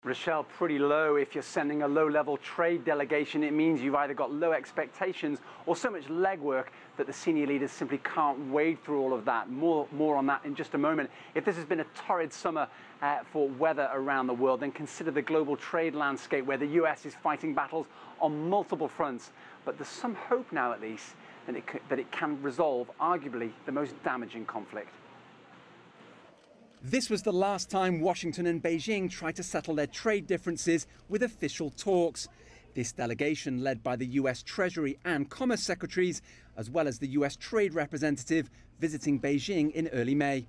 Rochelle, pretty low. If you're sending a low-level trade delegation, it means you've either got low expectations or so much legwork that the senior leaders simply can't wade through all of that. More on that in just a moment. If this has been a torrid summer for weather around the world, then consider the global trade landscape where the US is fighting battles on multiple fronts. But there's some hope now, at least, that it can resolve arguably the most damaging conflict. This was the last time Washington and Beijing tried to settle their trade differences with official talks. This delegation, led by the US Treasury and Commerce Secretaries, as well as the US Trade Representative, visiting Beijing in early May.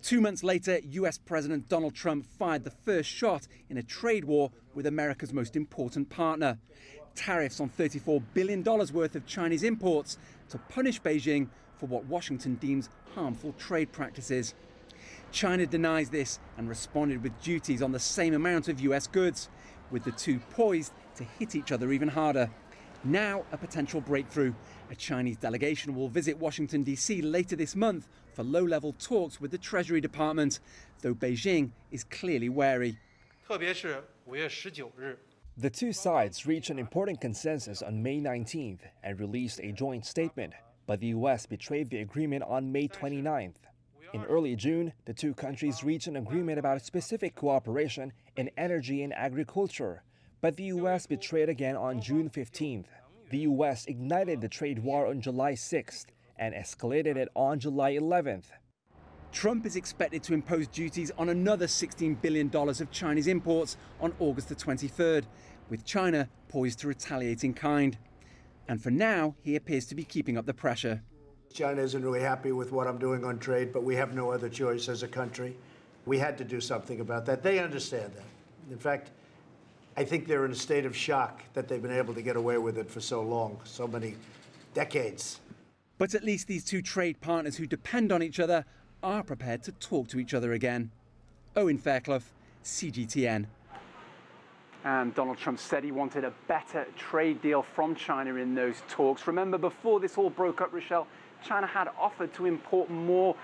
2 months later, US President Donald Trump fired the first shot in a trade war with America's most important partner. Tariffs on $34 billion worth of Chinese imports to punish Beijing for what Washington deems harmful trade practices. China denies this and responded with duties on the same amount of US goods, with the two poised to hit each other even harder. Now, a potential breakthrough. A Chinese delegation will visit Washington, D.C. later this month for low-level talks with the Treasury Department, though Beijing is clearly wary. The two sides reached an important consensus on May 19th and released a joint statement, but the U.S. betrayed the agreement on May 29th. In early June, the two countries reached an agreement about specific cooperation in energy and agriculture, but the U.S. betrayed again on June 15th. The U.S. ignited the trade war on July 6th and escalated it on July 11th. Trump is expected to impose duties on another $16 billion of Chinese imports on August the 23rd, with China poised to retaliate in kind. And for now, he appears to be keeping up the pressure. China isn't really happy with what I'm doing on trade, but we have no other choice as a country. We had to do something about that. They understand that. In fact, I think they're in a state of shock that they've been able to get away with it for so long, so many decades. But at least these two trade partners who depend on each other are prepared to talk to each other again. Owen, Fairclough, CGTN. And Donald Trump said he wanted a better trade deal from China in those talks. Remember, before this all broke up, Rochelle, China had offered to import more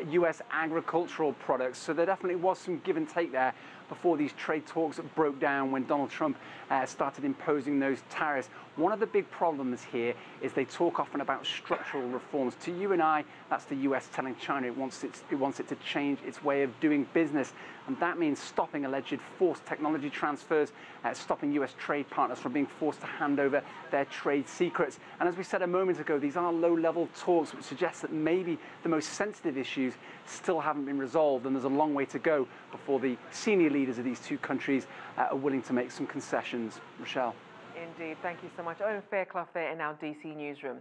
US agricultural products. So there definitely was some give and take there before these trade talks broke down when Donald Trump started imposing those tariffs. One of the big problems here is they talk often about structural reforms. To you and I, that's the US telling China it wants it to change its way of doing business. And that means stopping alleged forced technology transfers, stopping US trade partners from being forced to hand over their trade secrets. And as we said a moment ago, these are low-level talks, which suggests that maybe the most sensitive issues still haven't been resolved, and there's a long way to go before the senior leaders of these two countries are willing to make some concessions. Rochelle. Indeed. Thank you so much. Owen Fairclough there in our DC newsroom.